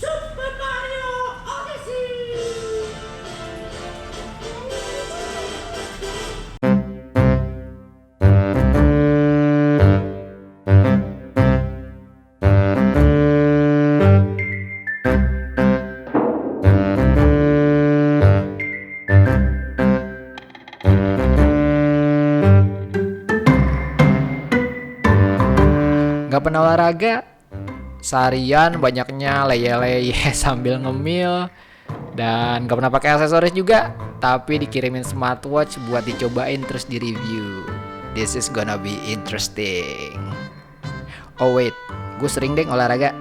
Super Mario Odyssey. Gak pernah olahraga, seharian banyaknya leye-leye sambil ngemil, dan gak pernah pakai aksesoris juga, tapi dikirimin smartwatch buat dicobain terus di review. This is gonna be interesting. Oh wait, gue sering deh olahraga.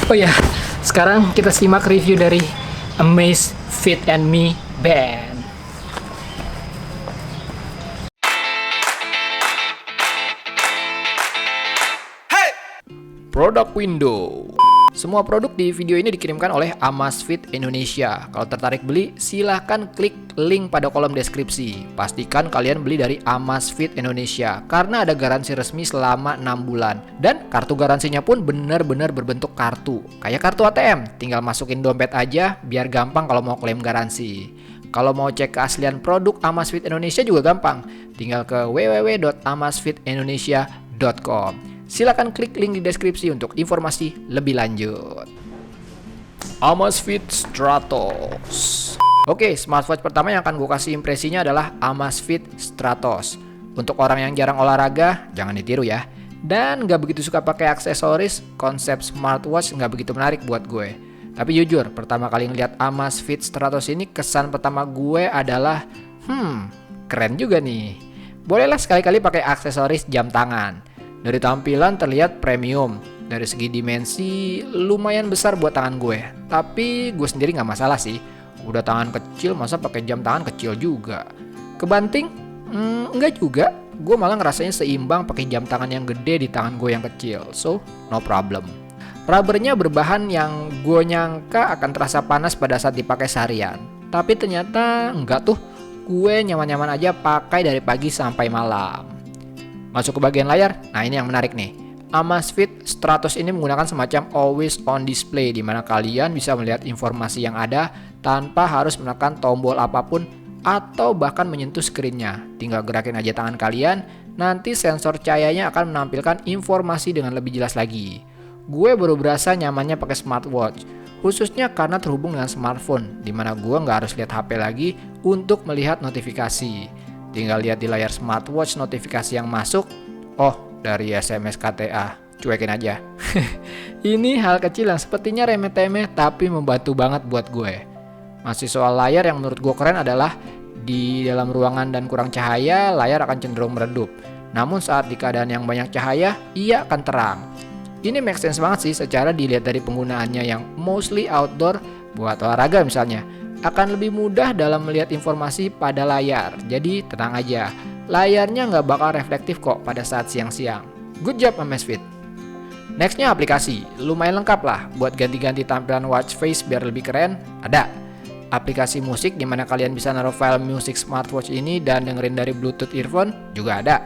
Oh ya, sekarang kita simak review dari Amazfit and Me Band. Produk window. Semua produk di video ini dikirimkan oleh Amazfit Indonesia. Kalau tertarik beli, silahkan klik link pada kolom deskripsi. Pastikan kalian beli dari Amazfit Indonesia karena ada garansi resmi selama 6 bulan. Dan kartu garansinya pun benar-benar berbentuk kartu. Kayak kartu ATM, tinggal masukin dompet aja biar gampang kalau mau klaim garansi. Kalau mau cek keaslian produk Amazfit Indonesia juga gampang. Tinggal ke www.amazfitindonesia.com. Silakan klik link di deskripsi untuk informasi lebih lanjut. Amazfit Stratos. Oke, smartwatch pertama yang akan gue kasih impresinya adalah Amazfit Stratos. Untuk orang yang jarang olahraga, jangan ditiru ya. Dan gak begitu suka pakai aksesoris, konsep smartwatch gak begitu menarik buat gue. Tapi jujur, pertama kali ngeliat Amazfit Stratos ini, kesan pertama gue adalah, keren juga nih. Bolehlah sekali-kali pakai aksesoris jam tangan. Dari tampilan terlihat premium, dari segi dimensi lumayan besar buat tangan gue. Tapi gue sendiri gak masalah sih, udah tangan kecil masa pakai jam tangan kecil juga. Kebanting? Enggak juga, gue malah ngerasanya seimbang pakai jam tangan yang gede di tangan gue yang kecil. So, no problem. Rubbernya berbahan yang gue nyangka akan terasa panas pada saat dipakai seharian. Tapi ternyata enggak tuh, gue nyaman-nyaman aja pakai dari pagi sampai malam. Masuk ke bagian layar, nah ini yang menarik nih. Amazfit Stratos ini menggunakan semacam always on display di mana kalian bisa melihat informasi yang ada tanpa harus menekan tombol apapun atau bahkan menyentuh skrinnya. Tinggal gerakin aja tangan kalian, nanti sensor cahayanya akan menampilkan informasi dengan lebih jelas lagi. Gue baru berasa nyamannya pakai smartwatch, khususnya karena terhubung dengan smartphone, di mana gue nggak harus lihat HP lagi untuk melihat notifikasi. Tinggal lihat di layar smartwatch notifikasi yang masuk. Oh, dari SMS KTA. Cuekin aja. Ini hal kecil yang sepertinya remeh-temeh tapi membantu banget buat gue. Masih soal layar, yang menurut gue keren adalah di dalam ruangan dan kurang cahaya, layar akan cenderung meredup. Namun saat di keadaan yang banyak cahaya, ia akan terang. Ini make sense banget sih secara dilihat dari penggunaannya yang mostly outdoor buat olahraga misalnya. akan lebih mudah dalam melihat informasi pada layar. Jadi tenang aja, layarnya nggak bakal reflektif kok pada saat siang-siang. Good job Amazfit. Nextnya aplikasi, lumayan lengkap lah buat ganti-ganti tampilan watch face biar lebih keren. Ada aplikasi musik dimana kalian bisa naruh file musik smartwatch ini dan dengerin dari Bluetooth earphone juga ada.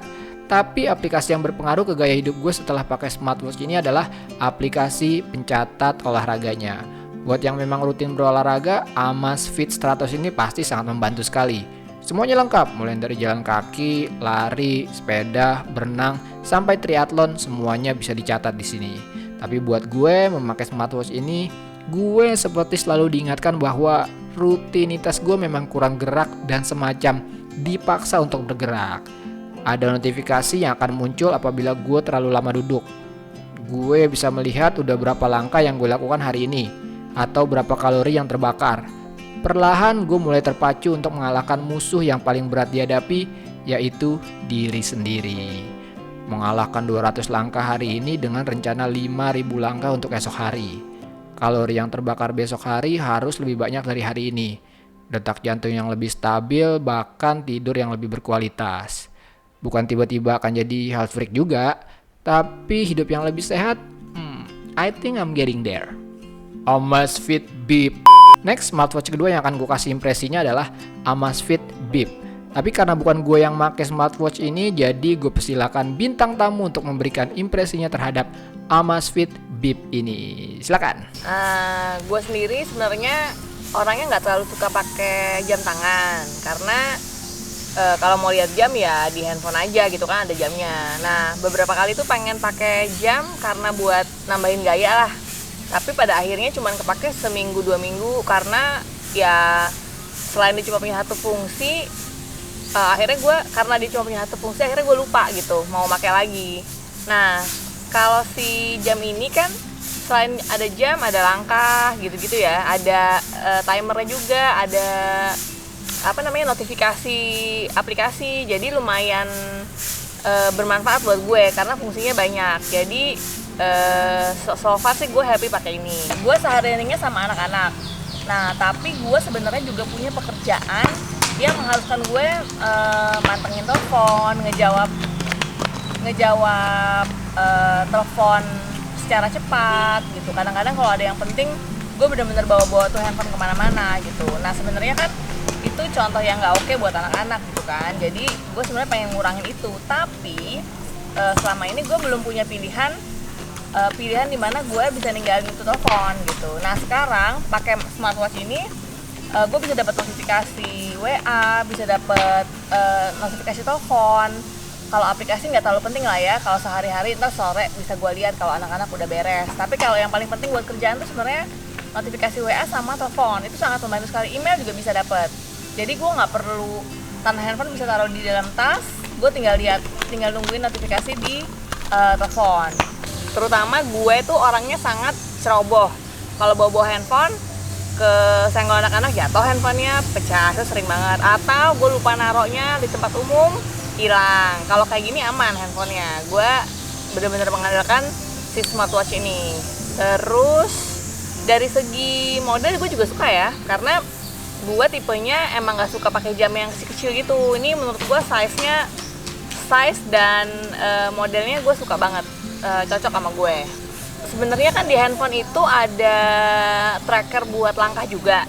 Tapi aplikasi yang berpengaruh ke gaya hidup gue setelah pakai smartwatch ini adalah aplikasi pencatat olahraganya. Buat yang memang rutin berolahraga, Amazfit Stratos ini pasti sangat membantu sekali. Semuanya lengkap, mulai dari jalan kaki, lari, sepeda, berenang, sampai triathlon, semuanya bisa dicatat di sini. Tapi buat gue memakai smartwatch ini, gue seperti selalu diingatkan bahwa rutinitas gue memang kurang gerak dan semacam dipaksa untuk bergerak. Ada notifikasi yang akan muncul apabila gue terlalu lama duduk. Gue bisa melihat udah berapa langkah yang gue lakukan hari ini, atau berapa kalori yang terbakar. Perlahan gue mulai terpacu untuk mengalahkan musuh yang paling berat dihadapi, yaitu diri sendiri. Mengalahkan 200 langkah hari ini dengan rencana 5.000 langkah untuk esok hari. Kalori yang terbakar besok hari harus lebih banyak dari hari ini. Detak jantung yang lebih stabil, bahkan tidur yang lebih berkualitas. Bukan tiba-tiba akan jadi health freak juga, tapi hidup yang lebih sehat, I think I'm getting there. Amazfit Bip. Next, smartwatch kedua yang akan gue kasih impresinya adalah Amazfit Bip. Tapi karena bukan gue yang pakai smartwatch ini, jadi gue persilakan bintang tamu untuk memberikan impresinya terhadap Amazfit Bip ini. Silakan. Gue sendiri sebenarnya orangnya nggak terlalu suka pakai jam tangan karena kalau mau lihat jam ya di handphone aja gitu kan, ada jamnya. Nah, beberapa kali tuh pengen pakai jam karena buat nambahin gaya lah. Tapi pada akhirnya cuma kepake seminggu 2 minggu karena ya selain dia cuma punya satu fungsi, akhirnya gue karena dia cuma punya satu fungsi akhirnya gue lupa gitu mau pakai lagi. Nah, kalau si jam ini kan selain ada jam ada langkah gitu-gitu ya, ada timernya juga, ada notifikasi aplikasi, jadi lumayan bermanfaat buat gue karena fungsinya banyak. Jadi so far sih gue happy pakai ini. Gue sehari-harinya sama anak-anak. Nah, tapi gue sebenarnya juga punya pekerjaan yang mengharuskan gue mantengin telepon, ngejawab telepon secara cepat gitu. Kadang-kadang kalau ada yang penting, gue bener-bener bawa tuh handphone kemana-mana gitu. Nah, sebenarnya kan itu contoh yang nggak oke buat anak-anak gitu kan. Jadi gue sebenarnya pengen ngurangin itu. Tapi selama ini gue belum punya pilihan di mana gue bisa ninggalin itu telepon gitu. Nah, sekarang pakai smartwatch ini gue bisa dapat notifikasi WA, bisa dapat notifikasi telepon. Kalau aplikasi nggak terlalu penting lah ya. Kalau sehari-hari ntar sore bisa gue lihat kalau anak-anak udah beres. Tapi kalau yang paling penting buat kerjaan tuh sebenarnya notifikasi WA sama telepon. Itu sangat membantu sekali. Email juga bisa dapat. Jadi gue nggak perlu tanah handphone, bisa taruh di dalam tas. Gue tinggal nungguin notifikasi di telepon. Terutama gue tuh orangnya sangat ceroboh. Kalau bawa handphone ke senggol anak-anak, jatuh handphonenya, pecah, itu sering banget. Atau gue lupa naruhnya di tempat umum, hilang. Kalau kayak gini aman handphonenya. Gue bener-bener mengandalkan si smartwatch ini. Terus dari segi model gue juga suka ya, karena gue tipenya emang gak suka pakai jam yang kecil gitu. Ini menurut gue size dan modelnya gue suka banget, cocok sama gue. Sebenarnya kan di handphone itu ada tracker buat langkah juga.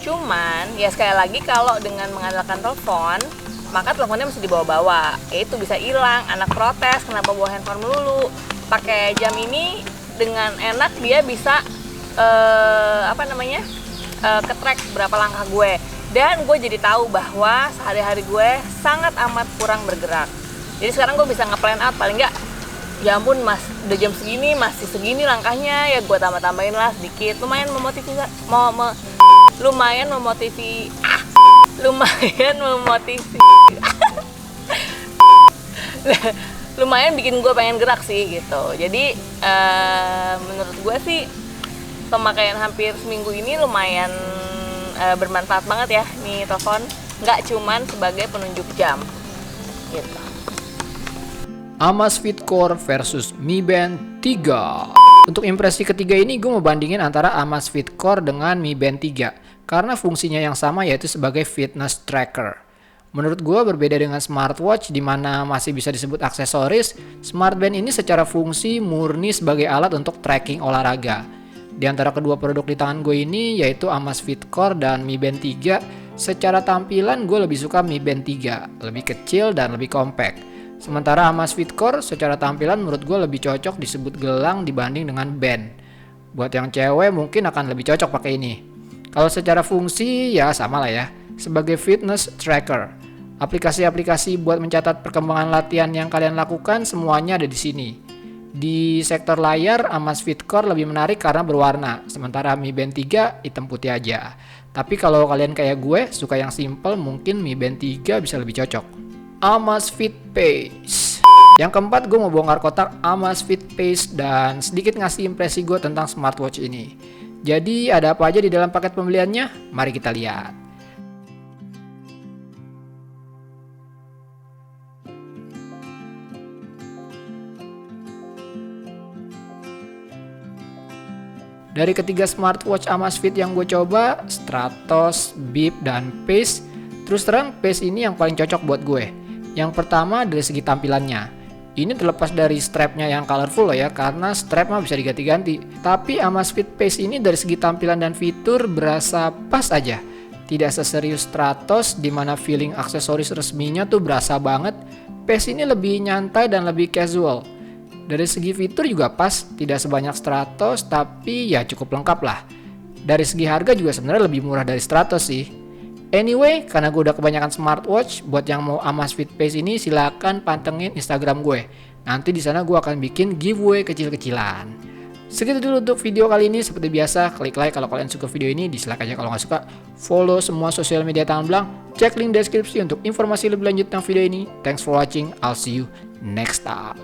Cuman ya sekali lagi kalau dengan mengandalkan telepon, maka teleponnya mesti dibawa-bawa. Itu bisa hilang, anak protes kenapa bawa handphone melulu. Pakai jam ini dengan enak dia bisa ke-track berapa langkah gue. Dan gue jadi tahu bahwa sehari-hari gue sangat amat kurang bergerak. Jadi sekarang gue bisa nge-plan out, paling nggak, ya ampun mas, udah jam segini masih segini langkahnya, ya gue tambah-tambahin lah sedikit. Lumayan lumayan bikin gue pengen gerak sih gitu. Jadi menurut gue sih pemakaian hampir seminggu ini lumayan bermanfaat banget ya nih telepon, nggak cuman sebagai penunjuk jam gitu. Amazfit Core versus Mi Band 3. Untuk impresi ketiga ini gue mau bandingin antara Amazfit Core dengan Mi Band 3. karena fungsinya yang sama, yaitu sebagai fitness tracker. Menurut gue berbeda dengan smartwatch di mana masih bisa disebut aksesoris, smartband ini secara fungsi murni sebagai alat untuk tracking olahraga. Di antara kedua produk di tangan gue ini yaitu Amazfit Core dan Mi Band 3, secara tampilan gue lebih suka Mi Band 3, lebih kecil dan lebih compact. Sementara Amazfit Core secara tampilan menurut gue lebih cocok disebut gelang dibanding dengan band. Buat yang cewek mungkin akan lebih cocok pakai ini. Kalau secara fungsi ya sama lah ya, sebagai fitness tracker. Aplikasi-aplikasi buat mencatat perkembangan latihan yang kalian lakukan semuanya ada di sini. Di sektor layar, Amazfit Core lebih menarik karena berwarna, sementara Mi Band 3 hitam putih aja. Tapi kalau kalian kayak gue, suka yang simple, mungkin Mi Band 3 bisa lebih cocok. Amazfit Pace. Yang keempat, gue mau bongkar kotak Amazfit Pace dan sedikit ngasih impresi gue tentang smartwatch ini. Jadi ada apa aja di dalam paket pembeliannya? Mari kita lihat. Dari ketiga smartwatch Amazfit yang gue coba, Stratos, Bip, dan Pace, terus terang Pace ini yang paling cocok buat gue. Yang pertama dari segi tampilannya. Ini terlepas dari strapnya yang colorful loh ya, karena strap mah bisa diganti-ganti. Tapi Amazfit Pace ini dari segi tampilan dan fitur berasa pas aja. Tidak seserius Stratos, dimana feeling aksesoris resminya tuh berasa banget. Pace ini lebih nyantai dan lebih casual. Dari segi fitur juga pas, tidak sebanyak Stratos, tapi ya cukup lengkap lah. Dari segi harga juga sebenarnya lebih murah dari Stratos sih. Anyway, karena gue udah kebanyakan smartwatch, buat yang mau Amazfit Pace ini silakan pantengin Instagram gue. Nanti di sana gue akan bikin giveaway kecil-kecilan. Segitu dulu untuk video kali ini. Seperti biasa, klik like kalau kalian suka video ini, dislike aja kalau nggak suka. Follow semua sosial media Tangan Belang. Cek link deskripsi untuk informasi lebih lanjut tentang video ini. Thanks for watching. I'll see you next time.